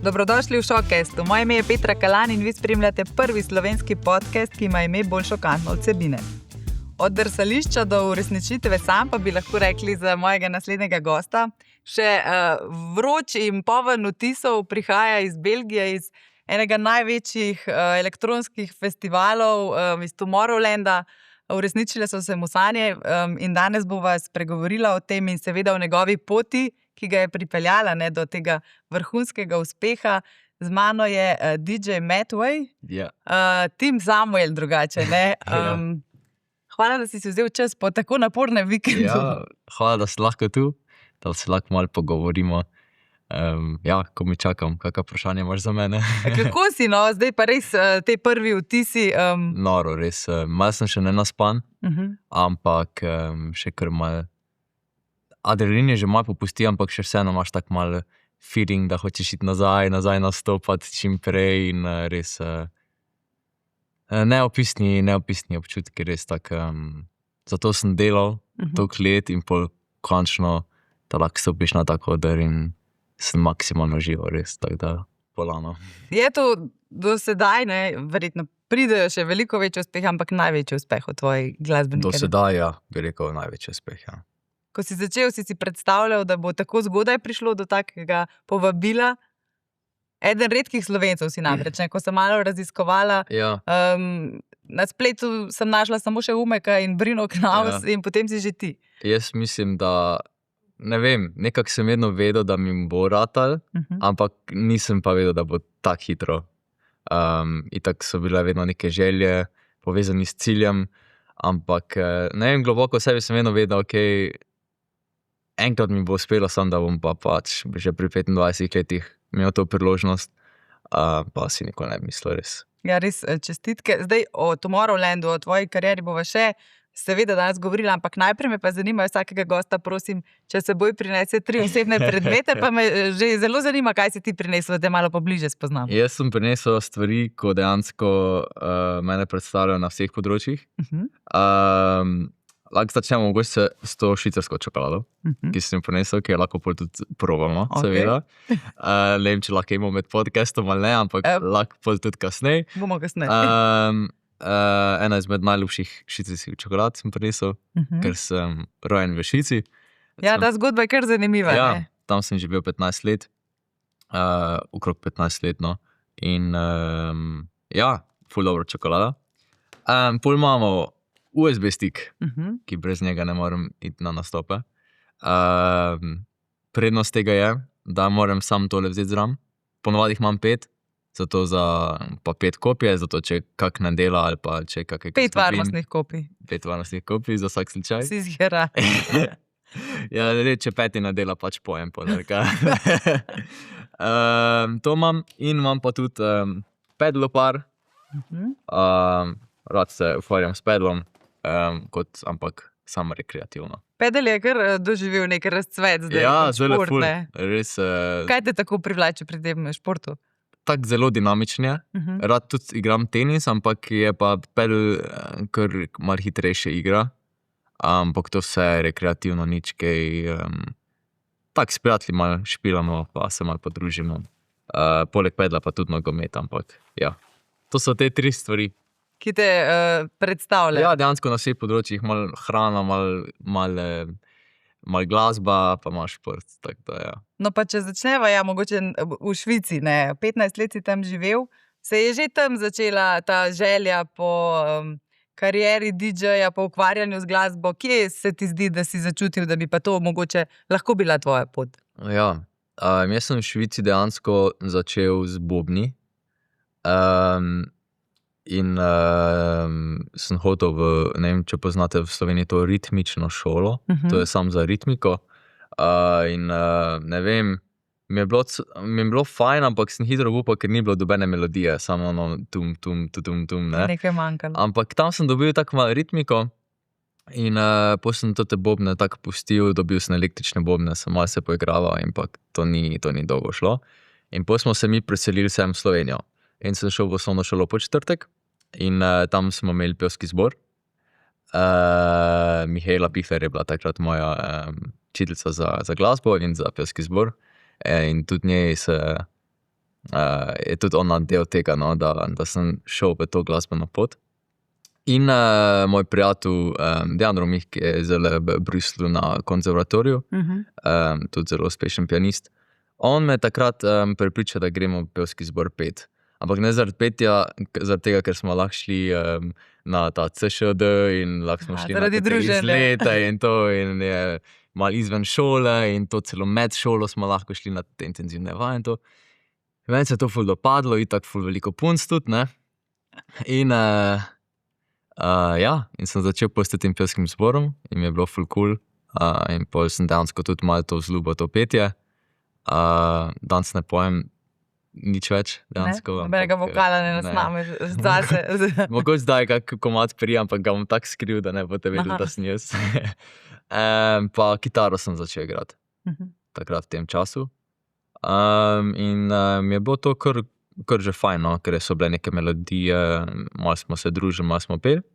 Dobrodošli v Šokestu. Moje ime je Petra Kalan in vi spremljate prvi slovenski podcast, ki ima ime bolj šokantno od vsebine. Od drsališča do uresničitve sam pa bi lahko rekli za mojega naslednjega gosta. Še vroč in poln vtisov prihaja iz Belgije, iz enega največjih elektronskih festivalov, iz Tomorrowlanda. Uresničile so se mu sanje in danes bova spregovorila o tem in seveda o njegovi poti, ki ga je pripeljala do tega vrhunskega uspeha. Z mano je DJ Mattway, Tim Samuel drugače. Hvala, da si vzel čas po tako napornem vikendu. Ja, hvala, da si lahko tu, da se lahko malo pogovorimo. Ko mi čakam, kakšno vprašanje imaš za mene. Kako si, zdaj pa res te prvi vtisi? Noro, res. Malo sem še nenaspan, ampak še kar malo. Adrenalin je že malo popusti, ampak še vseeno imaš tak malo feeling, da hočeš iti nazaj nastopati čim prej in res neopisni občutki, res tak. Zato sem delal toliko let in pol končno, da lahko stopiš na tak oder in sem maksimalno živo, res, tako da polano. Je to do sedaj, verjetno pridejo še veliko večji uspeh, ampak največji uspeh v tvoji glasbeni karieri? Do sedaj, bi rekel, največji uspeh, Ko si začel, si predstavljal, da bo tako zgodaj prišlo do takega povabila? Eden redkih Slovencev si namreč, ko sem malo raziskovala. Na spletu sem našla samo še Umeka in Brino Knaus in potem si že ti. Jaz mislim, da ne vem, nekako sem vedno vedel, da mi bo ratal, ampak nisem pa vedel, da bo tako hitro. Itak so bile vedno neke želje, povezani s ciljem, ampak ne vem, globoko v sebi sem vedno vedel, enkrat mi bo uspelo, sam da bom pa pač že pri 25 letih imel to priložnost, pa si nikoli ne bi mislil, res. Ja, res, čestitke. Zdaj o Tomorrowlandu, o tvoji karieri bova še seveda danes govorila, ampak najprej me pa zanima vsakega gosta, prosim, če seboj prinese 3 osebne predmete, pa me že zelo zanima, kaj si ti prinesel, da te malo pobliže spoznam. Jaz sem prinesel stvari, ko dejansko mene predstavljajo na vseh področjih. Lahko začnemo mogoče s to švicarsko čokolado, ki sem prinesel, ki jo lahko tudi probamo, seveda. Ne vem, če lahko imamo med podcastom ali ne, ampak lahko tudi kasneje. Bomo kasneje. Ena izmed najljubših švicarskih čokolad sem prinesel, ker sem rojen v Švici. Ja, ta zgodba je kar zanimiva. Ja, tam sem živel 15 let, okrog 15 let, in ful dobro čokolada. Pol imamo USB stik, ki brez njega ne morem iti na nastope. Prednost tega je, da moram sam tole vzeti zraven. Ponovadi jih imam 5, zato pa 5 kopije, zato če kak ne dela ali pa če kakaj 5 varnostnih kopij. 5 varnostnih kopij za vsak slučaj. Si zgera. Ja, če 5 ne dela, pač pojem podarka. To imam in imam pa tudi pedlopar. Rad se ukvarjam s pedlom, ampak samo rekreativno. Pedel je kar doživel nek razcvet zdaj. Ja, zelo ful. Res. Kaj te tako privlači pri tem športu? Tako zelo dinamičen je. Rad tudi igram tenis, ampak je pa pedel kar malo hitrejše igra. Ampak to vse rekreativno, nič kaj. Tak s prijatelji malo špilamo, pa se malo podružimo. Poleg pedla pa tudi nogomet, ampak ja. To so te 3 stvari. Ki te predstavljajo. Ja, dejansko na vseh področjih, malo hrana, malo glasba, pa malo šport, tako da, ja. No, pa če začneva, mogoče v Švici, 15 let si tam živel, se je že tam začela ta želja po karieri DJ-ja, po ukvarjanju z glasbo. Kje se ti zdi, da si začutil, da bi pa to mogoče lahko bila tvoja pot? Ja, jaz sem v Švici dejansko začel z bobni. In sem hotel ne vem, če poznate v Sloveniji to ritmično šolo, to je samo za ritmiko. In ne vem, mi je bilo fajn, ampak sem hitro upal, ker ni bilo dobene melodije, samo tum, ne. Nekaj manjkalo. Ampak tam sem dobil tako malo ritmiko in potem sem te bobne tako pustil, dobil sem električne bobne, sem malo se poigraval, ampak to ni dolgo šlo. In potem smo se mi preselili sem v Slovenijo. In sem šel v osnovno šolo po četrtek in tam smo imeli pevski zbor. Mihaela Pihler je bila takrat moja učiteljica za glasbo in za pevski zbor. In tudi njej se je tudi ona del tega, no, da sem šel v to glasbeno pot. In moj prijatelj Dejan Romih, ki je zdaj v Bruslju na konzervatoriju, tudi zelo uspešen pianist, on me takrat prepričal, da gremo v pevski zbor pet. Ampak ne zaradi petja, zaradi tega, ker smo lahko šli na ta CŠD in lahko smo šli na izlete in to in je malo izven šole in to celo med šolo smo lahko šli na te intenzivne vaje in to. Meni se je to ful dopadlo, itak ful veliko punc tudi, ne. In in sem začel postati tem pevskim zborom in mi je bilo ful cool. In pol sem dejansko tudi malo to vzljubil, to petje. Danes ne pojem nič več, dejansko. Nobenega vokala ne nasnameš zase. Mogoče zdaj kak komad prija, ampak ga bom tako skril, da ne boste vedeli, da sem jaz. Pa kitaro sem začel igrati takrat v tem času. In mi je bilo to kar že fajn, no, ker so bile neke melodije, malo smo se družili, malo smo peli.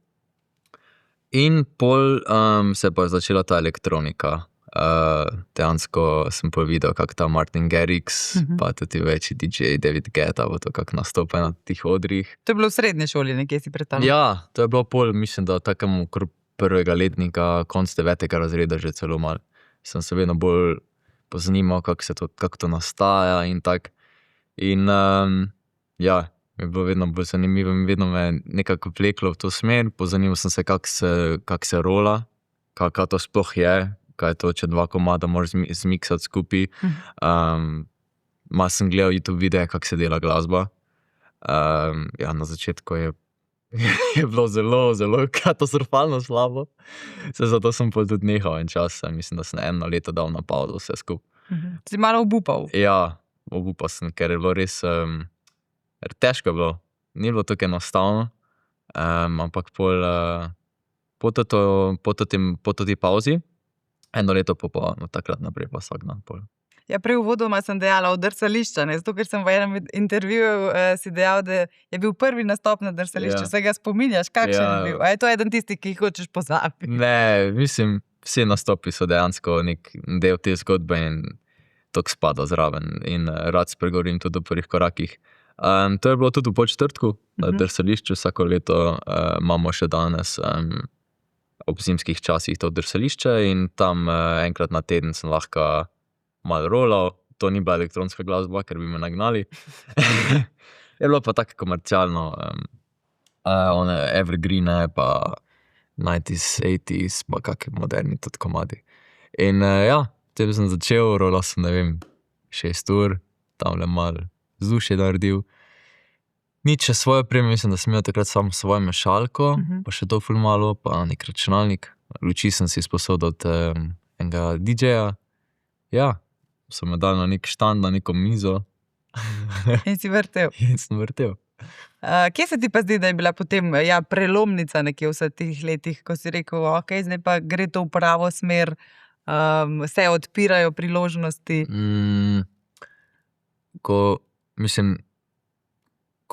In pol se pa je začela ta elektronika. Dejansko sem pol videl, kak ta Martin Garrix, pa tudi večji DJ David Guetta, bo to kak nastopa na tih odrih. To je bilo v srednji šoli, nekje si predstavljal? Ja, to je bilo pol, mislim, da takemu prvega letnika, konc 9. razreda že celo malo. Sem se vedno bolj pozanimal, kako to nastaja in tak. In mi je bilo vedno bolj zanimivo in vedno me nekako vleklo v to smer. Pozanimal sem se, kak se rola, kaj to sploh je, kaj je to, če dva komada moraš zmiksati skupaj. Malo sem gledal YouTube videe, kako se dela glasba. Na začetku je bilo zelo, zelo katastrofalno slabo. Zato sem pol tudi nehal en čas. Mislim, da sem 1 leto dal na pauzo vse skupaj. Si malo obupal? Ja, obupal sem, ker je bilo res težko je bilo. Ni bilo tako enostavno, ampak po tej pauzi, 1 leto pa takrat naprej pa vsak dan pol. Ja, prej uvodoma sem dejala od drsališča, ne? Zato, ker sem v enem intervjuju si dejal, da je bil prvi nastop na drsališču. Se ga spominjaš, kakšen je bil? A je to eden tisti, ki jih hočeš pozabiti? Ne, mislim, vsi nastopi so dejansko nek del te zgodbe in tok spada zraven in rad spregovorim tudi o prvih korakih. To je bilo tudi v Podčetrtku na drsališču, vsako leto imamo še danes ob zimskih časih to drsališče in tam enkrat na teden sem lahko malo rolal. To ni bila elektronska glasba, ker bi me nagnali. Je bilo pa tako komercialno, evergreene pa 90s, 80s, pa kakšni moderni tudi komadi. In potem sem začel, rolal sem, ne vem, 6 ur, tamle malo vzdušje naredil. Nič še svoje opreme, mislim, da sem imel takrat samo svojo mešalko, pa še to ful malo, pa nek računalnik. Luči sem si sposodil od enega DJ-ja. Ja, so me dali na nek štand, na neko mizo. In si vrtel? In sem vrtel. Kje se ti pa zdi, da je bila potem prelomnica nekje v vseh teh letih, ko si rekel, ok, zdaj pa gre to v pravo smer, se odpirajo priložnosti? Ko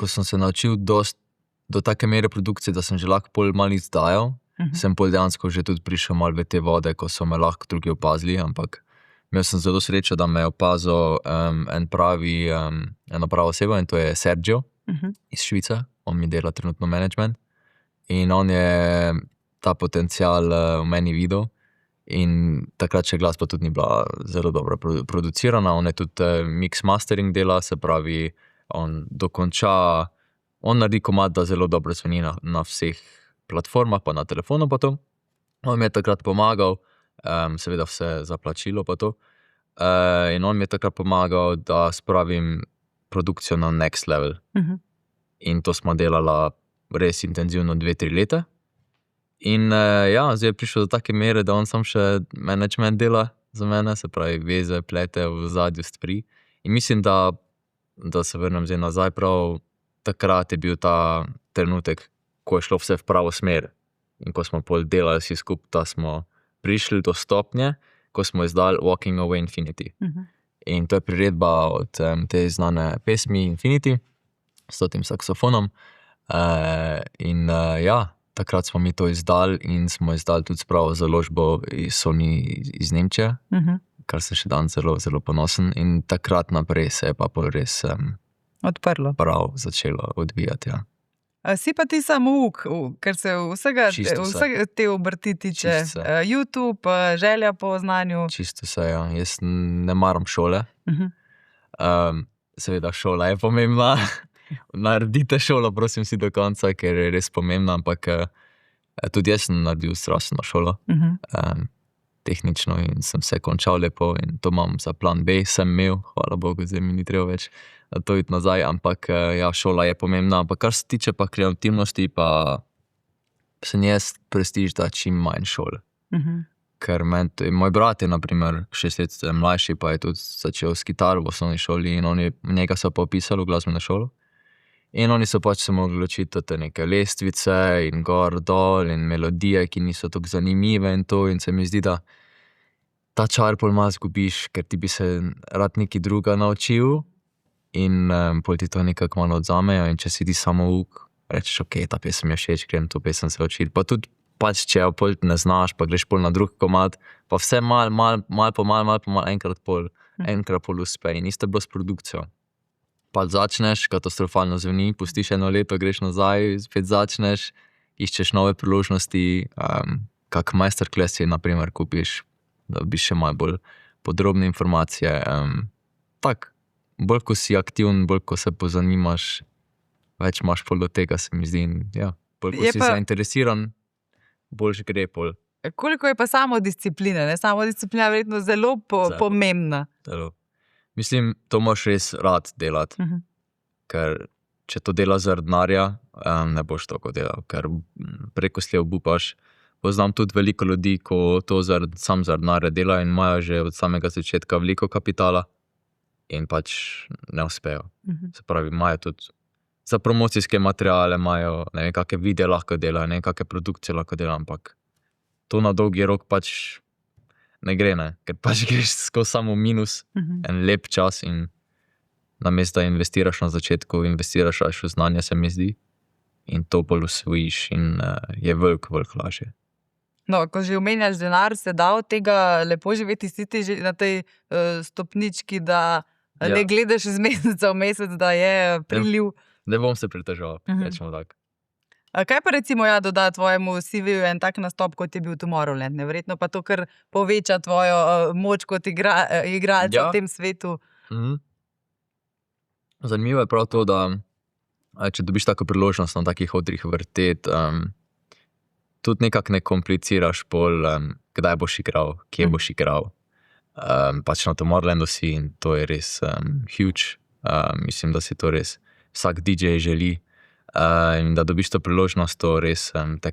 sem se naučil do take mere produkcije, da sem že lahko pol malo izdajal, sem pol dejansko že tudi prišel malo v te vode, ko so me lahko drugi opazili, ampak imel sem zelo srečo, da me je opazil ena prava oseba in to je Sergio iz Švice. On mi dela trenutno management in on je ta potencial v meni videl in takrat še glasba tudi ni bila zelo dobro producirana. On je tudi mix mastering dela, se pravi, on naredi komad, da zelo dobro zveni na vseh platformah, pa na telefonu pa to. On mi je takrat pomagal, seveda vse za plačilo pa to. In on mi je takrat pomagal, da spravim produkcijo na next level. In to smo delala res intenzivno 2-3 leta. In zdaj je prišel do take mere, da on sam še management dela za mene, se pravi veze, plete v zadju stvari. In mislim, da se vrnem zdaj nazaj, prav takrat je bil ta trenutek, ko je šlo vse v pravo smer. In ko smo pol delali vsi skupaj, da smo prišli do stopnje, ko smo izdali Walking Away Infinity. In to je priredba od te znane pesmi Infinity s tem saksofonom. Takrat smo mi to izdali in smo izdali tudi spravo založbo Sony iz Nemčije, kar se še dan zelo, zelo ponosen. In takrat naprej se je pa pol res odprlo. prav začelo odvijati. Ja. Si pa ti samo uk, ker se Čisto vse. vsega te obrti tiče. Čisto vse. YouTube, želja po znanju. Čisto vse, ja. Jaz ne maram šole. Seveda šola je pomembna. Naredite šolo, prosim si do konca, ker je res pomembna, ampak tudi jaz sem naredil zdravstveno šolo. Tehnično in sem vse končal lepo in to imam za plan B, sem imel, hvala Bogu, zdaj mi ni treba več to iti nazaj, ampak ja, šola je pomembna, ampak kar se tiče pa kreativnosti, pa sem jaz prestiž, da čim manj šol. Ker moj brat je naprimer 6 let mlajši, pa je tudi začel s kitaro v osnovni šoli in njega so pa upisali v glasbeno šolo. In oni so pač se mogli odločiti te neke lestvice in gor, dol in melodije, ki niso tako zanimive in to, in se mi zdi, da ta čar pol malo zgubiš, ker ti bi se rad nekaj druga naučil in pol ti to nekako malo odzamejo in če si ti samo uk, rečeš, ok, ta pesem je všeč, grem to pesem se učiti. Pa tudi pač, če jo pol ne znaš, pa greš pol na drug komad, pa vse mal po mal, enkrat pol uspe in isto je bilo s produkcijo. Pa začneš, katastrofalno zveni, pustiš 1 leto, greš nazaj, spet začneš, iščeš nove priložnosti, kak masterclassi naprimer kupiš, da bi še malo bolj podrobne informacije. Tak, bolj ko si aktiven, bolj ko se pozanimaš, več imaš pol do tega, se mi zdi. Ja, bolj ko si zainteresiran, boljš gre pol. Koliko je pa samodisciplina? Samodisciplina je verjetno zelo pomembna. Zelo. Mislim, to moraš res rad delati, ker če to delaš zaradi denarja, ne boš tako delal, ker preko slej obupaš. Poznam tudi veliko ljudi, ko to sam zaradi denarja delajo in imajo že od samega začetka veliko kapitala in pač ne uspejo. Se pravi, imajo tudi za promocijske materiale, imajo ne vem, kakšne videe lahko delajo, ne vem, kakšne produkcije lahko delajo, ampak to na dolgi rok pač ne gre, ne, ker pač greš skozi samo minus en lep čas in namesto da investiraš na začetku, investiraš v znanje, se mi zdi, in to bolj usvojiš in je veliko lažje. No, ko že omenjaš denar, se da od tega lepo živeti, si ti že na tej stopnički, da ne gledaš iz meseca v mesec, da je priliv. Ne bom se pritoževal, rečemo tako. Kaj pa recimo doda tvojemu CV-ju en tak nastop, kot je bil Tomorrowland? Verjetno pa to kar poveča tvojo moč kot igralca v tem svetu. Zanimivo je prav to, da če dobiš tako priložnost na takih odrih vrteti, tudi nekako ne kompliciraš pol, kdaj boš igral, kje boš igral. Pač na Tomorrowlandu si in to je res huge. Mislim, da si to res vsak DJ želi. In da dobiš to priložnost, to res te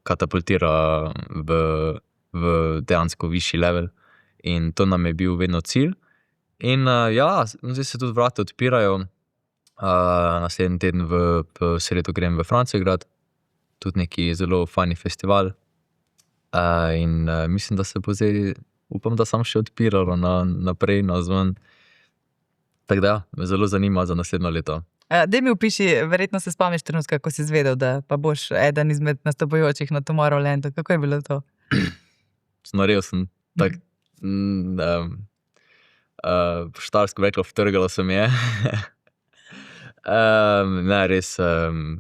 katapultira v dejansko višji level. In to nam je bil vedno cilj. In ja, zdaj se tudi vrata odpirajo. Naslednji teden v sredo grem v Francijo igrat, tudi neki zelo fajni festival. In mislim, da se bo zdaj, upam, da sam še odpiralo naprej, nazven. Tako da, me zelo zanima za naslednjo leto. Daj mi opiši, verjetno se spomniš trenutka, ko si izvedel, da pa boš eden izmed nastopajočih na Tomorrowlandu. Kako je bilo to? Znorel sem, tako štarsko reklo, vtrgalo se mi je. Ne, res,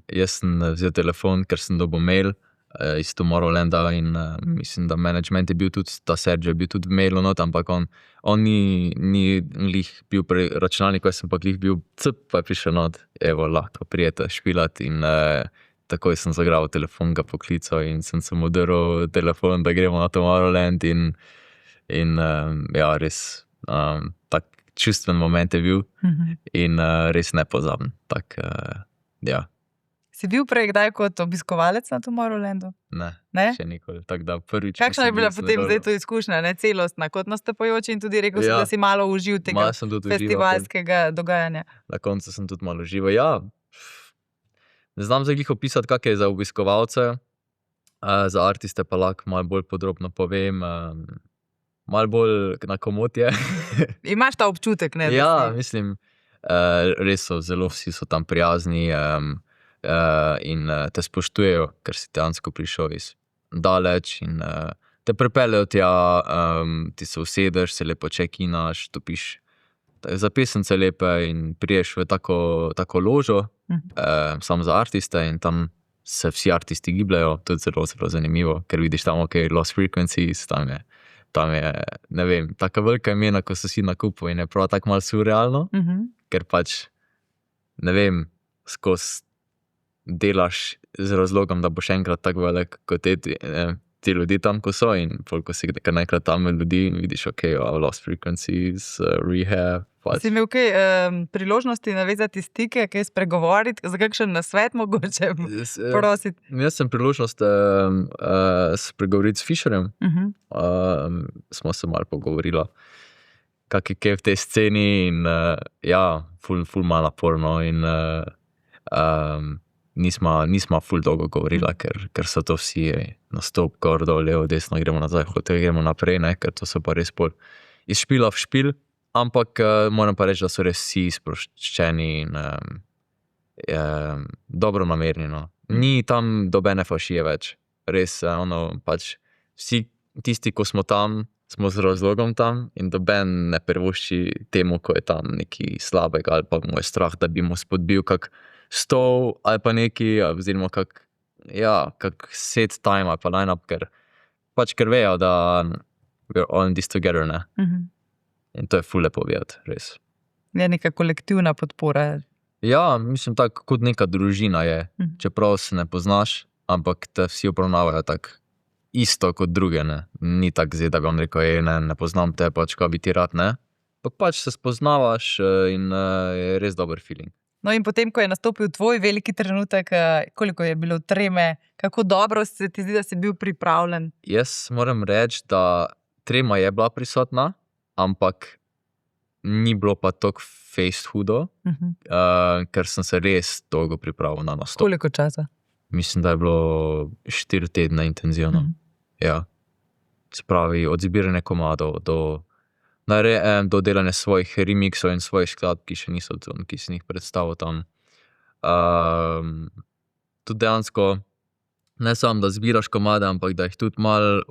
jaz sem vzel telefon, ker sem dobil mail iz Tomorrowlanda in mislim, da management je bil tudi, ta Sergio je bil tudi v mailu not, ampak on ni glih bil pri računalniku, jaz sem pa glih bil pa je prišel not, evo, lahko prijete špilat in takoj sem zagral telefon, ga poklical in sem se mu drl telefon, da gremo na Tomorrowland in ja, res tak čustven moment je bil in res nepozaben, tak, ja. Si bil prej kdaj kot obiskovalec na Tomorrowlandu? Ne? Še nikoli, tako da prvič. Kakšna je bila potem zdaj to izkušnja, ne, celostna, kot nastopajoči in tudi rekel si, da si malo uživ tega festivalskega dogajanja. Na koncu sem tudi malo užival, ja. Ne znam zdaj glih opisati, kak je za obiskovalce, za artiste pa lahko malo bolj podrobno povem, malo bolj na komot je. Imaš ta občutek, ne? Ja, mislim, res so, zelo vsi so tam prijazni, in te spoštujejo, ker si dejansko prišel iz daleč in te pripeljejo tja, ti se usedeš, se lepo check-inaš, dobiš za pesence lepe in priješ v tako ložo, samo za artiste in tam se vsi artisti gibljajo, tudi zelo, zelo zanimivo, ker vidiš tam, Lost Frequencies, tam je, ne vem, taka velika imena, ko so vsi na kupu in je prav tako malo surrealno, ker pač, ne vem, skozi delaš z razlogom, da boš enkrat tako velik kot ti ljudi tam, ko so in ko si kar nekrat tam med ljudi in vidiš, Lost Frequencies, Rehab. Si imel kaj priložnosti navezati stike, kaj spregovoriti, za kakšen nasvet mogoče prositi? Jaz sem priložnost spregovoriti s Fisherjem. Smo se malo pogovorili, kak je kaj v tej sceni in ful malo naporno in nismo ful dolgo govorila, ker so to vsi nastop, gor, dol, levo, desno, gremo nazaj, hotel, gremo naprej, ne, ker to so pa res pol iz špila v špil, ampak moram pa reči, da so res vsi sproščeni in dobro namerni, no. Ni tam dobene fašije več, res, pač vsi tisti, ko smo tam, smo z razlogom tam in doben ne privošči temu, ko je tam nekaj slabega ali pa mu je strah, da bi mu spodbil kak stol ali pa neki, oziroma kak set time ali pa line-up, ker vejo, da we're all in this together, ne. In to je ful lepo videti, res. Je neka kolektivna podpora. Ja, mislim tako, kot neka družina je, čeprav se ne poznaš, ampak te vsi obravnavajo tako isto kot druge, ne. Ni tako zdaj, da bi vam rekel, ne poznam te, pač kaj bi ti rad, ne. Pač se spoznavaš in je res dober feeling. No in potem, ko je nastopil tvoj veliki trenutek, koliko je bilo treme, kako dobro se ti zdi, da si bil pripravljen? Jaz moram reči, da trema je bila prisotna, ampak ni bilo pa toliko fejst hudo, ker sem se res dolgo pripravil na nastop. Koliko časa? Mislim, da je bilo 4 tedne intenzivno. Ja. Se pravi, od zbiranja komadov do delanja svojih remixov in svojih skladb, ki še niso tam, ki sem jih predstavil tam. Tudi dejansko, ne samo, da zbiraš komade, ampak da jih tudi malo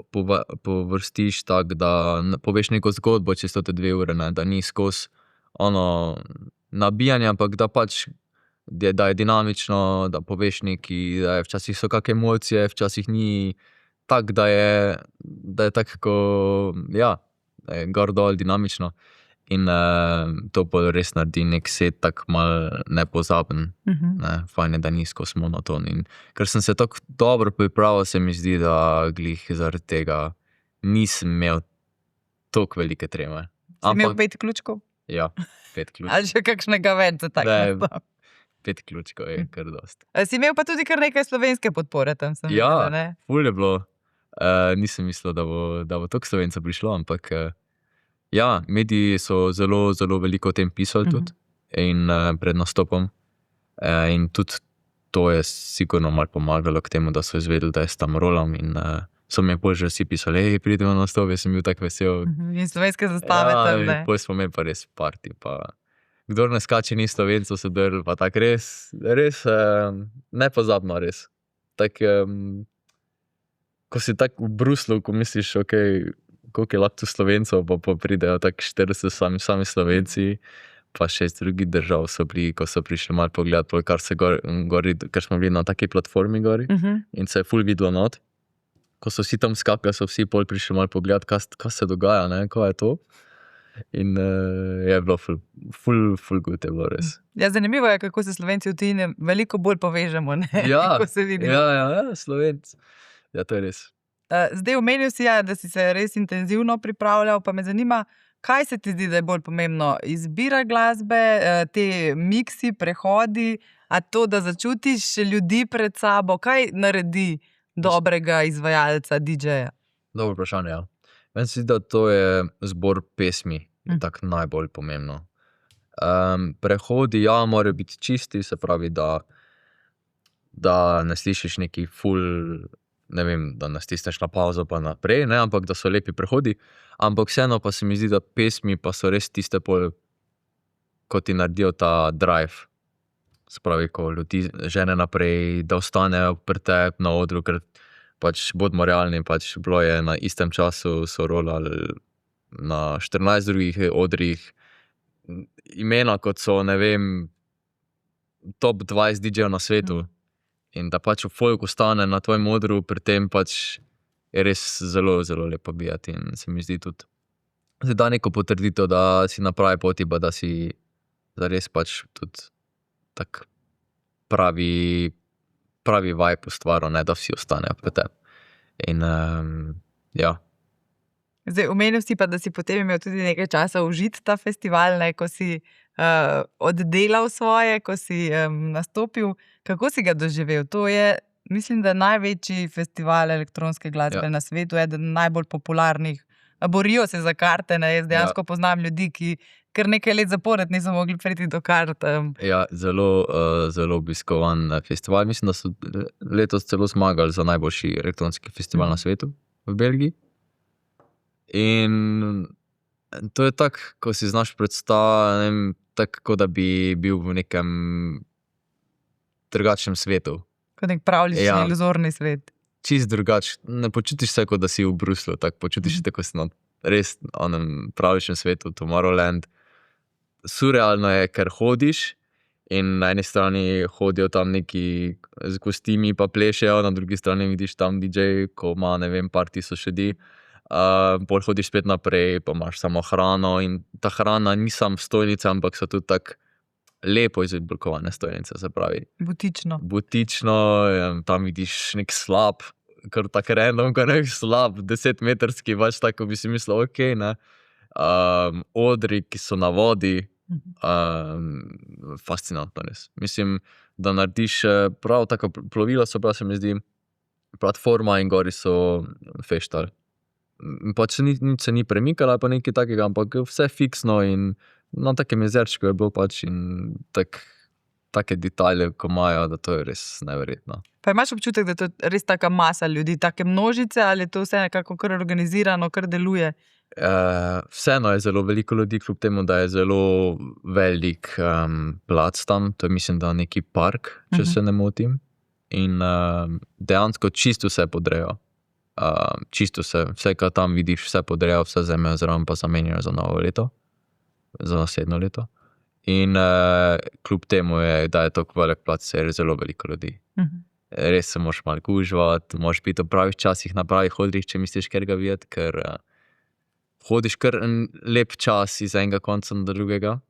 povrstiš tako, da poveš neko zgodbo čez te 2 ure, ne, da ni skozi nabijanje, ampak da pač da je dinamično, da poveš neki, da je včasih so kakšne emocije, včasih ni tako, da je tako, gor dol dinamično in to pa res naredi nek set tak malo nepozaben, ne, fajn je, da ni skozi monoton in ker sem se tako dobro pripravil, se mi zdi, da glih zaradi tega nisem imel toliko velike treme. Si imel 5 ključkov? Ja, 5 ključkov. Ali še kakšnega več za tak nastop? 5 ključkov je kar dosti. Si imel pa tudi kar nekaj slovenske podpore tam, sem videla, ne? Ful je bilo. Nisem mislil, da bo toliko Slovencev prišlo, ampak mediji so zelo, zelo veliko o tem pisali tudi in pred nastopom in tudi to je sigurno malo pomagalo k temu, da so izvedeli, da jaz tam rolam in so mi bolj že vsi pisali, pridemo na nastop, jaz sem bil tako vesel. In slovenske zastave tam, ne? Potem smo imeli pa res party, pa kdor ne skače ni Slovencev, se drl, pa tako res nepozabno, res. Tako ko si tako v Bruslu, ko misliš, koliko je lahko tu Slovencev, pa pridejo tako 40 sami Slovenci, pa 6 drugih držav so bili, ko so prišli malo pogledat, kar smo bili na taki platformi gori in se je ful videlo not. Ko so vsi tam skakali, so vsi pol prišli malo pogledat, kaj se dogaja, ne, kaj je to. In je bilo ful good, je bilo res. Ja, zanimivo je, kako se Slovenci v tujini veliko bolj povežemo, ne, ko se vidimo. Ja, Slovenci. Ja, to je res. Zdaj omenil si, da si se res intenzivno pripravljal, pa me zanima, kaj se ti zdi, da je bolj pomembno? Izbira glasbe, te miksi, prehodi, a to, da začutiš ljudi pred sabo, kaj naredi dobrega izvajalca, DJ-ja? Dobro vprašanje, ja. Meni se zdi, da to je zbor pesmi, je tako najbolj pomembno. Prehodi, morajo biti čisti, se pravi, da ne slišiš neki ful, ne vem, da ne stisneš na pauzo pa naprej, ne, ampak da so lepi prehodi, ampak vseeno pa se mi zdi, da pesmi pa so res tiste pol, ko ti naredijo ta drive, se pravi, ko ljudi žene naprej, da ostanejo pri tebi na odru, ker pač bodimo realni, pač bilo je na istem času so rolali na 14 drugih odrih, imena, kot so, ne vem, top 20 DJ-jev na svetu. In da pač v folku stane na tvojem odru, pri tem pač je res zelo, zelo lepo bijati in se mi zdi tudi, da da neko potrditev, da si na pravi poti, pa da si zares pač tudi tak pravi vibe ustvaril, ne, da vsi ostanejo pri tebi. In ja. Zdaj, omenil si pa, da si potem imel tudi nekaj časa užiti ta festival, ne, ko si oddelal svoje, ko si nastopil. Kako si ga doživel? To je, mislim, da največji festival elektronske glasbe na svetu, eden najbolj popularnih. Borijo se za karte, ne, jaz dejansko poznam ljudi, ki kar nekaj let zapored niso mogli priti do kart. Ja, zelo obiskovan festival. Mislim, da so letos celo zmagali za najboljši elektronski festival na svetu v Belgiji. In to je tako, ko si znaš predstavljati, tako da bi bil v nekem drugačnem svetu. Kot nek pravlični, iluzorni svet. Čist drugač. Ne počutiš se, kot da si v Bruslu, tako počutiš se, kot si na res onem pravličnem svetu, Tomorrowland. Surrealno je, ker hodiš in na eni strani hodijo tam neki z kostimi pa plešejo, na drugi strani vidiš tam DJ, ko ima, ne vem, par tisoč ljudi. Pol hodiš spet naprej, pa imaš samo hrano in ta hrana ni samo stojnica, ampak so tudi tako lepo izoblikovane stojnice, se pravi. Butično, tam vidiš nek slab, kar tako random, kar nek slab, 10-metrski, pač tako bi si mislil, ok, ne. Odri, ki so na vodi, fascinantno res. Mislim, da narediš prav tako plovila so, prav se mi zdi, platforma in gori so feštali. Pač nič se ni premikala, pa nekaj takega, ampak vse fiksno in na takem jezerčku je bilo pač in take detajle, ko imajo, da to je res neverjetno. Pa imaš občutek, da to je res taka masa ljudi, take množice, ali to vse nekako kar organizirano, kar deluje? Vseeno je zelo veliko ljudi, kljub temu, da je zelo velik plac tam, to je mislim, da neki park, če se ne motim. In dejansko čisto vse podrejo. Čisto vse, kar tam vidiš, vse podrejo, vse zemljo zraven pa zamenjajo za novo leto, za naslednjo leto. In kljub temu je, da je tako velik plac, je zelo veliko ljudi. Res se moraš malo gužvati, moraš biti v pravih časih, na pravih odrih, če misliš, ker ga videti, ker hodiš kar en lep čas iz enega konca do drugega.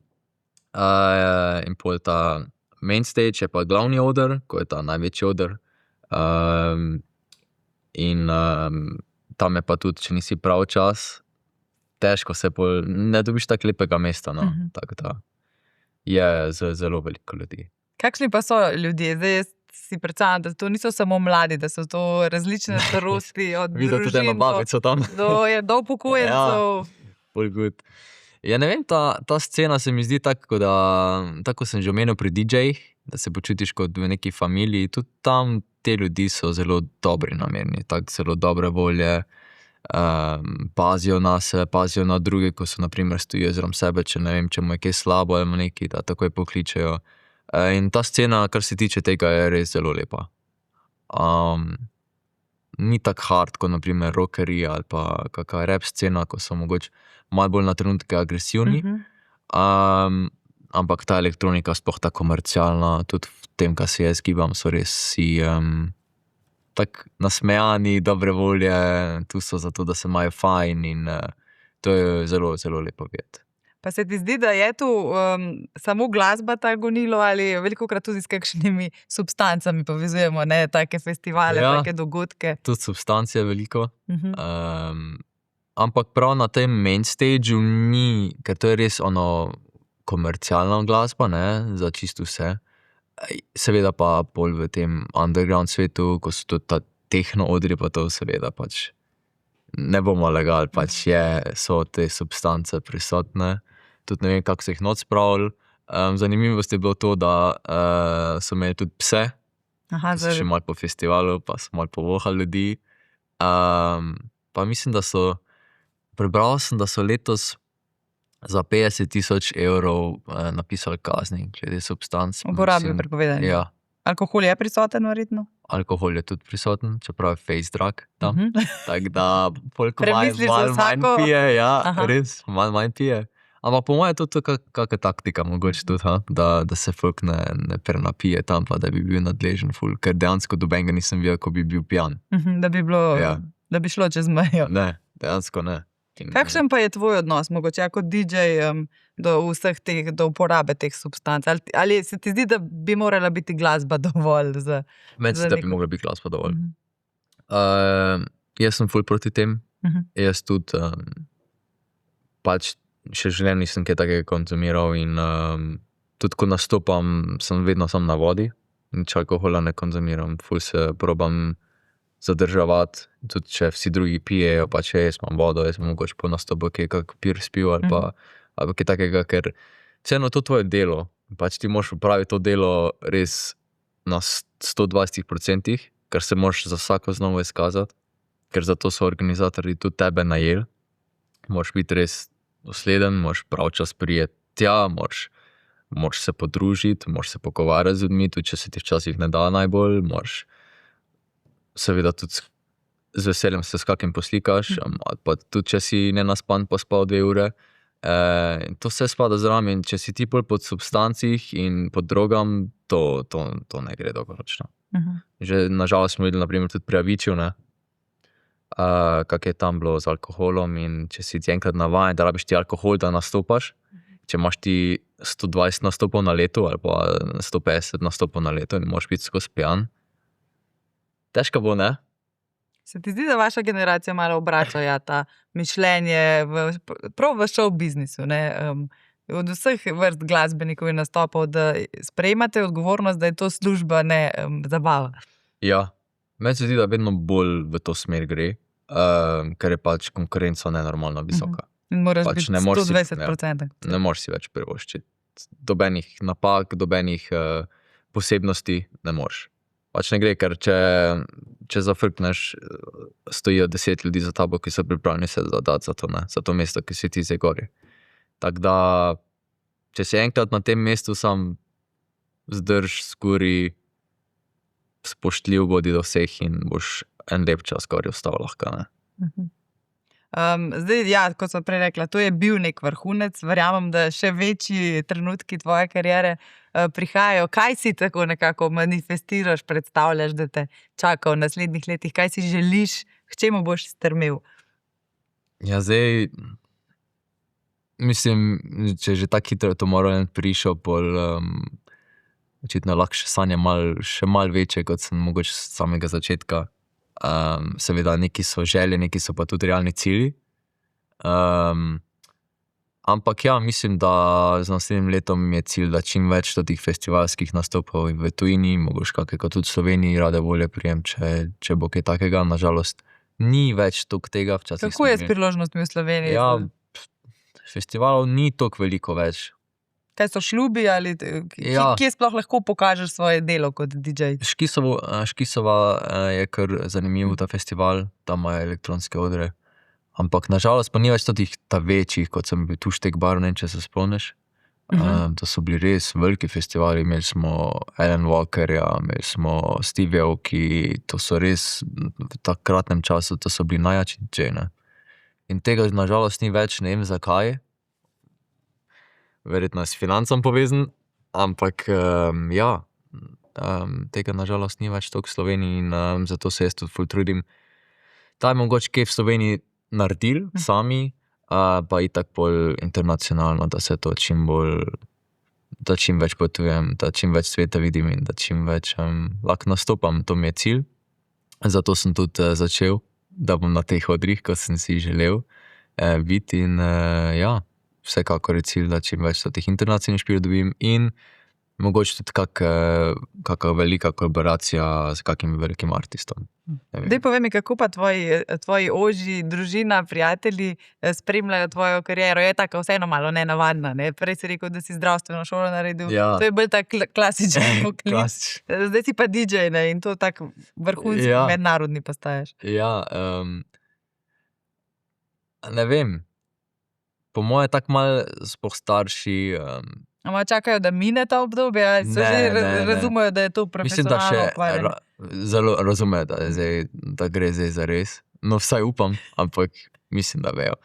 In pol ta main stage je pa glavni oder, ko je ta največji oder. In tam je pa tudi, če nisi prav čas, težko se pol, ne dobiš tako lepega mesta, no. Tako da je zelo veliko ljudi. Kakšni pa so ljudje? Zdaj jaz si predstavljam, da to niso samo mladi, da so to različne starosti, od Videl tudi eno babico tam. do upokojencev. Ful good. Ja, ne vem, ta scena se mi zdi tako, da, tako sem že omenil pri DJ-jih, da se počutiš kot v neki familiji, tudi tam te ljudi so zelo dobri namerni, tako zelo dobre volje, pazijo na se, pazijo na druge, ko so na primer stojijo zraven sebe, če ne vem, če mu je kaj slabo ali nekaj, da takoj pokličejo. In ta scena, kar se tiče tega, je res zelo lepa. Ni tak hard, kot na primer rockerji ali pa kakva rap scena, ko so mogoče malo bolj na trenutke agresivni. Ampak ta elektronika, sploh ta komercialna, tudi v tem, kar se jaz gibam, so res si tako nasmejani, dobre volje, tu so zato, da se imajo fajn in to je zelo, zelo lepo videti. Pa se ti zdi, da je tu samo glasba ta gonilo ali velikokrat tudi s kakšnimi substancami povezujemo, ne, take festivale, take dogodke? Tudi substanc je veliko. Ampak prav na tem main stageu ni, ker to je res komercialna glasba, ne, za čisto vse. Seveda pa bolj v tem underground svetu, ko so tudi ta techno odri, pa to seveda pač ne bomo lagali, pač so te substance prisotne. Tudi ne vem, kako se jih not spravili. Zanimivost je bilo to, da so imeli tudi pse, so še malo po festivalu, pa so malo povohali ljudi. Pa mislim, da prebral sem, da so letos za 50,000 evrov napisali kazni glede substanc. Uporabi prepovedani. Ja. Alkohol je prisoten verjetno? Alkohol je tudi prisoten, čeprav je face drug tam. Tako da, koliko Premisliš malo manj pije, res, malo manj pije. Ampak po mojem je to kakšna taktika mogoče tudi, da se folk ne prenapije tam, pa da bi bil nadležen ful, ker dejansko dobenega nisem videl, ko bi bil pijan. Da bi bilo, da bi šlo čez mejo. Ne, dejansko ne. Kakšen pa je tvoj odnos, mogoče kot DJ, do vseh teh, do uporabe teh substanc? Ali se ti zdi, da bi morala biti glasba dovolj za... Meni se, da bi morala biti glasba dovolj. Jaz sem ful proti tem. Jaz tudi pač še življenje nisem kaj takega konzumiral in tudi ko nastopam, sem vedno sam na vodi. Nič alkohola ne konzumiram, ful se probam zadržavati. Tudi če vsi drugi pijejo, pa če jaz imam vodo, jaz mogoče po nastopu kak pir spil ali pa kaj takega, ker vseeno to tvoje delo. Pač ti moraš upraviti to delo res na 120%, ker se moraš za vsako znova izkazati, ker zato so organizatorji tudi tebe najeli. Moraš biti res dosleden, moraš prav čas prijeti tja, moraš se podružiti, moraš se pogovarjati z ljudmi, tudi če se ti včasih ne da najbolj, moraš seveda tudi z veseljem se s kakim poslikaš, pa tudi če si nenaspan pospal 2 ure. To vse spada zraven in če si ti bolj pod substancih in pod drogam, to ne gre dolgoročno. Že nažalost smo videli na primer tudi pri Aviciju, kak je tam bilo z alkoholom in če si ti enkrat navajen, da rabiš ti alkohol, da nastopaš, če imaš ti 120 nastopov na leto ali pa 150 nastopov na leto in moraš biti skozi pijan, težko bo, ne? Se ti zdi, da vaša generacija malo obrača ta mišljenje prav v show biznisu, ne? Od vseh vrst glasbenikov in nastopov, da sprejemate odgovornost, da je to služba, ne zabava? Ja, meni se zdi, da vedno bolj v to smer gre, ker je pač konkurenca nenormalno visoka. In moraš biti 120%. Ne moreš si več privoščiti. Dobenih napak, dobenih posebnosti ne moreš. Pač ne gre, ker če zafrkneš, stojijo 10 ljudi za tabo, ki so pripravljeni se zadati za to mesto, ki si ti zdaj gori. Tako da, če si enkrat na tem mestu sam zdrž, skuri, spoštljiv bodi do vseh in boš en lep čas gori ostal lahko, ne. Zdaj, ja, kot sem prej rekla, to je bil nek vrhunec, verjamem, da še večji trenutki tvoje kariere prihajajo. Kaj si tako nekako manifestiraš, predstavljaš, da te čaka v naslednjih letih? Kaj si želiš, k čemu boš strmel? Ja, zdaj, mislim, če že tako hitro Tomorrowland prišel, pol očitno lahko še sanje še malo večje, kot sem mogoče s samega začetka. Seveda neki so želje, neki so pa tudi realni cilji. Ampak ja, mislim, da z naslednjim letom je cilj, da čim več teh festivalskih nastopov v tujini, mogoče kakega tudi v Sloveniji, rade volje prijem, če bo kaj takega. Nažalost, ni več toliko tega. Kako je s priložnostmi v Sloveniji? Ja, festivalov ni toliko veliko več. Kaj so šlubi ali kje sploh lahko pokažeš svoje delo kot DJ? Škisova je kar zanimiv ta festival, tam imajo elektronske odre. Ampak nažalost pa ni več ta večjih, kot sem bil Tuštek bar, ne, če se spomniš. To so bili res veliki festivali, imeli smo Alan Walkerja, imeli smo Steve Aoki, to so res v tak kratnem času, to so bili najjači DJ-ji. In tega nažalost ni več, ne vem zakaj. Verjetno je s financom povezan, ampak ja, tega nažalost ni več toliko v Sloveniji in zato se jaz tudi ful trudim. Da je mogoče kaj v Sloveniji naredili sami, pa itak bolj internacionalno, da se to čim več potujem, da čim več sveta vidim in da čim več lahko nastopam, to mi je cilj. Zato sem tudi začel, da bom na teh odrih, kot sem si želel biti in ja, vsekakor je cilj, da čim več teh internacionalnih špil dobim in mogoče tudi kakšna velika kolaboracija s kakim velikim artistom. Daj povej mi, kako pa tvoji ožji, družina, prijatelji spremljajo tvojo kariero? Je tako vseeno malo nenavadna, ne? Prej si rekel, da si zdravstveno šolo naredil. Ja. To je bolj tak klasičen poklic. Zdaj si pa DJ, ne? In to tak vrhunski mednarodni postaješ. Ja, ne vem. Po moje tako malo sploh starši. Ampak čakajo, da mine ta obdobje, ali so že razumejo, da je to profesionalno ukvarjanje? Zelo razumejo, da gre zdaj za res. No, vsaj upam, ampak mislim, da vejo.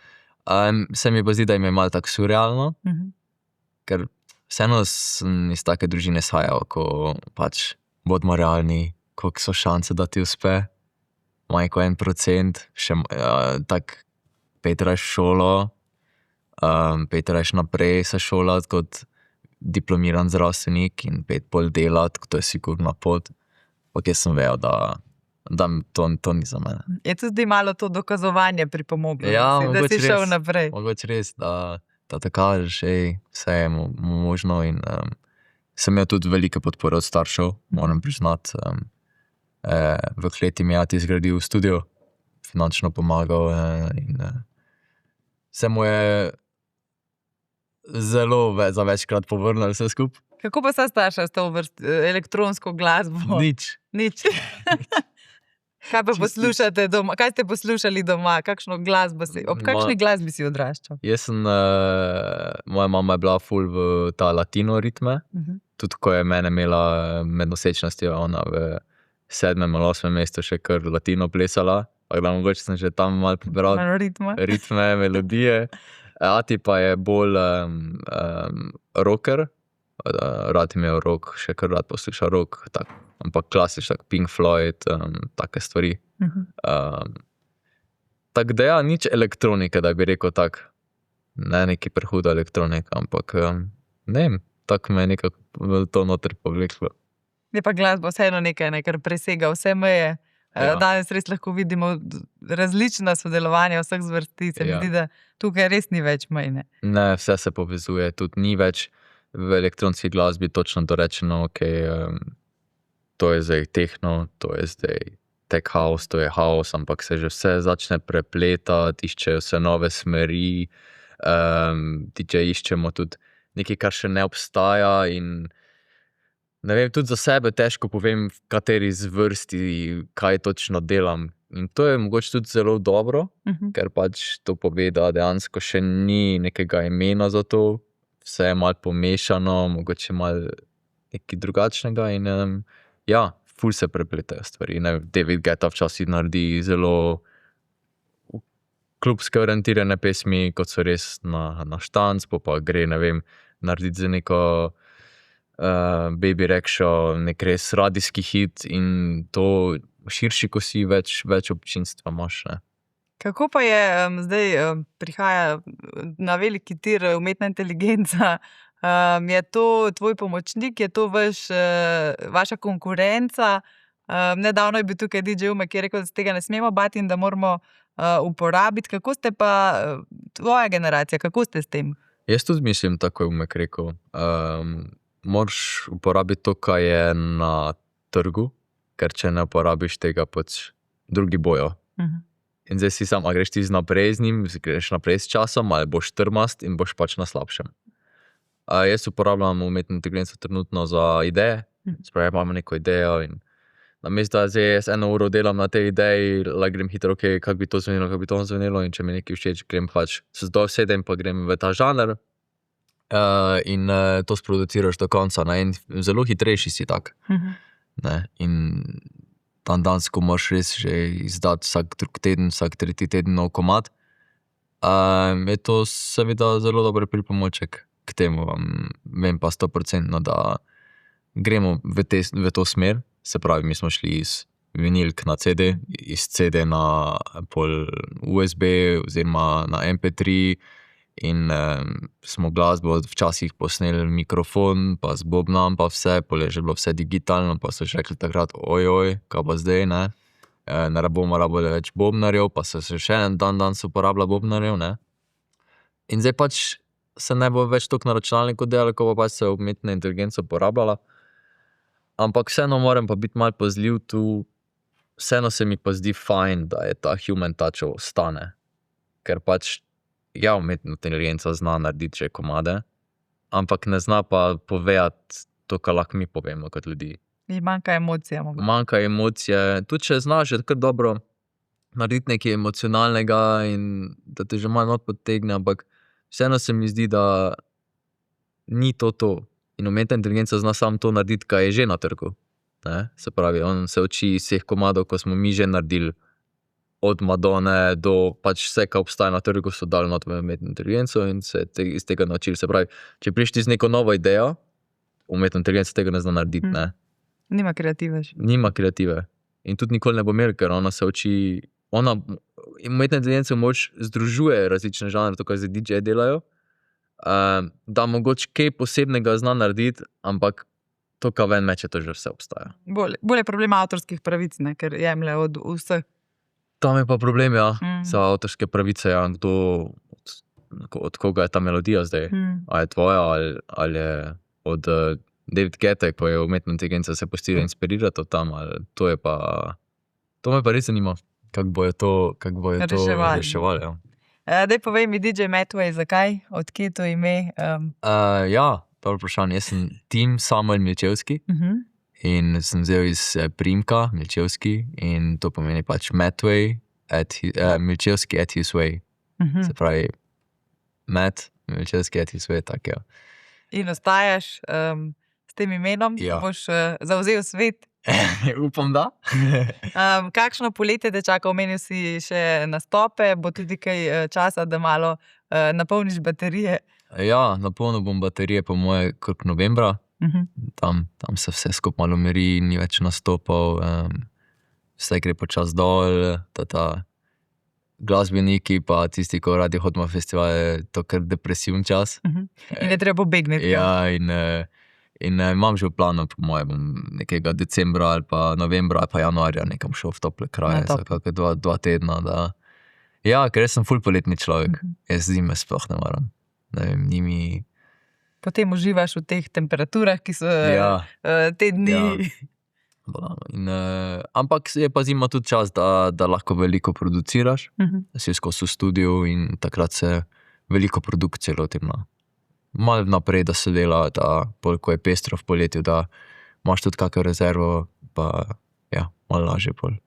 Se mi pa zdi, da jim je malo tako surrealno, Mhm. ker vseeno sem iz take družine shajal, ko pač bodimo realni, koliko so šanse, da ti uspe. Manj kot 1%, še tako 5 raš v šolo, 5 raš naprej se šolati kot diplomiran zdravstvenik in 5 pol delati, to je sigurna pot. Ampak jaz sem vedel, da to ni za mene. Je tudi malo to dokazovanje pripomoglo, Ja, da mogoče si šel res. naprej. Mogoče res, da te kažeš, vse je možno in sem imel tudi velike podpore od staršev, moram priznati. V kleti mi je ati zgradil studio, finančno pomagal in se mu je zelo za večkrat povrnil vse skupaj. Kako pa sta starša s to elektronsko glasbo? Nič. Nič. Kaj pa Čisto poslušate doma? Kaj ste poslušali doma? Kakšno glasbo ob kakšni glasbi si odraščal? Moja mama je bila ful v ta latino ritme, tudi ko je mene imela med nosečnostjo, ona v 7. ali 8. mesecu še kar latino plesala, tako da mogoče sem že tam malo prebral Malo ritma? ritme, melodije. Ati pa je bolj rocker, rad imel rock, še kar rad posluša rock, ampak klasično, Pink Floyd, take stvari. Tako da ja, nič elektronike, da bi rekel tako, ne neki prehuda elektronika, ampak ne vem, tako me je nekako to noter povleklo. Je pa glasba vseeno nekaj, kar presega vse meje. Ja. Danes res lahko vidimo različna sodelovanja vseh zvrsti. Se mi Ja. zdi, da tukaj res ni več mej, ne. Ne, vse se povezuje, tudi ni več v elektronski glasbi točno dorečeno, to je zdaj techno, to je zdaj tech house, to je house, ampak se že vse začne prepletati, iščejo se nove smeri, DJ iščemo tudi nekaj, kar še ne obstaja in ne vem, tudi za sebe težko povem, v kateri zvrsti, kaj točno delam. In to je mogoče tudi zelo dobro, ker pač to pove, da dejansko še ni nekega imena za to, vse je malo pomešano, mogoče malo nekaj drugačnega in ja, ful se prepletajo stvari. David Guetta včasih naredi zelo klubske orientirane pesmi, kot so res na štanc, pa gre, ne vem, narediti za neko Baby Rexha, nek res radijski hit in to širši, ko si več občinstva imaš, ne. Kako pa je zdaj prihaja na veliki tir umetna inteligenca? Je to tvoj pomočnik, je to vaša konkurenca? Nedavno je bil tukaj DJ Umek, ki je rekel, da se tega ne smemo bati in da moramo uporabiti. Kako ste pa tvoja generacija, kako ste s tem? Jaz tudi mislim, tako je Umek rekel. Moraš uporabiti to, kar je na trgu, ker če ne uporabiš tega, pač drugi bojo. In zdaj si sam, a greš ti naprej z njim, greš naprej s časom, ali boš trmast in boš pač na slabšem. Jaz uporabljam umetno inteligenco trenutno za ideje, spravi imamo neko idejo in namesto da zdaj jaz 1 uro delam na tej ideji, grem hitro, kako bi to zvenelo in če mi nekaj všeč, grem pač se sedem pa grem v ta žanr in to sproduciraš do konca, ne, in zelo hitrejši si tak. Ne, in dansko moraš res že izdati vsak drug teden, vsak tretji teden nov komad. Je to seveda zelo dober pripomoček k temu, vem pa 100%, da gremo v to smer, se pravi, mi smo šli iz vinilk na CD, iz CD na pol USB oziroma na MP3 in smo glasbo včasih posneli mikrofon, pa z bobnom, pa vse, pol je že bilo vse digitalno, pa so že rekli takrat, ojoj, kaj pa zdaj, ne bomo rabili več bobnarjev, pa se še en dan se uporablja bobnarjev, ne. In zdaj pač se ne bo več toliko na računalniku delalo, ko pa pač se umetna inteligenca uporabljala. Ampak vseeno moram pa biti malo pazljiv tu, vseeno se mi pa zdi fajn, da je ta human touch ostane. Ker pač, ja, umetna inteligenca zna narediti že komade, ampak ne zna pa povedati to, kar lahko mi povemo kot ljudi. In manjka emocija mogoče. Manjka emocije, tudi če znaš že kar dobro narediti nekaj emocionalnega in da te že malo not potegne, ampak vseeno se mi zdi, da ni to. In umetna inteligenca zna samo to narediti, kaj je že na trgu. Ne? Se pravi, on se uči iz vseh komadov, ko smo mi že naredili od Madone do pač vse, kar obstaja na trgu, so dali not v umetno inteligenco in se iz tega naučili. Se pravi, če prišti z neko novo idejo, umetna inteligenca tega ne zna narediti, ne. Nima kreative. Nima kreative. In tudi nikoli ne bo imel, ker ona se uči, umetna inteligenca moč združuje različne žanre, to, kar zdaj DJ delajo, da mogoče kaj posebnega zna narediti, ampak to, kar ven meče, to že vse obstaja. Bolj je problem avtorskih pravic, ne, ker jemlje od vseh. Tam je pa problem, ja, za avtorske pravice, ja, od koga je ta melodija zdaj. Ali je tvoja, ali je od David Guetta, ko je umetna inteligenca se pustila inspirirati od tam, ali to me pa res zanima, kako bojo to reševali. Ja. Daj povej mi, DJ Matway, zakaj, odkje to ime? Ja, dobro vprašanje. Jaz sem Tim Samuel Milčevski in sem vzel iz primka Milčevski in to pomeni pač Matway, Milčevski at his way. Se pravi, Matt Milčevski at his way, tako ja. In ostajaš s tem imenom, boš zavzel svet. Upam, da. Kakšno poletje te čaka? Omenil si še nastope, bo tudi kaj časa, da malo napolniš baterije? Ja, napolnil bom baterije po moje kot novembra. Tam se vse skupaj malo meri, ni več nastopov, vse gre počas dol, glasbeniki pa tisti, ko radi hodimo na festivale, to kar depresivni čas. In je treba pobegniti. Ja, in imam že v planu, po moje bom nekega decembra ali pa novembra ali pa januarja nekam šel v tople kraje za kakve 2 tedna. Da. Ja, ker jaz sem ful poletni človek, jaz zime sploh ne maram. Ne vem, njimi... Potem uživaš v teh temperaturah, ki so te dni. Ja. Ampak je pa zima tudi čas, da lahko veliko produciraš, si skozi v studiu in takrat se veliko produkcije lotim. Malo naprej, da se dela, da bolj, ko je pestro v poletju, da imaš tudi kakšno rezervo, pa ja, malo lažje bolj.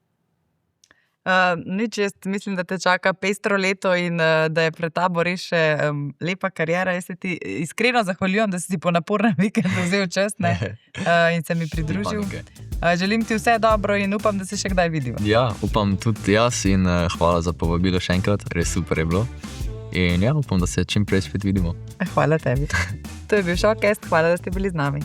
Nič, jaz mislim, da te čaka pestro leto in da je pred tabo res še lepa kariera. Jaz se ti iskreno zahvaljujem, da si po napornem vikendu vzel čas in se mi pridružil. Želim ti vse dobro in upam, da se še kdaj vidimo. Ja, upam tudi jaz in hvala za povabilo še enkrat, res super je bilo. In ja, upam, da se čim prej spet vidimo. Hvala tebi. To je bil Showcast, hvala, da ste bili z nami.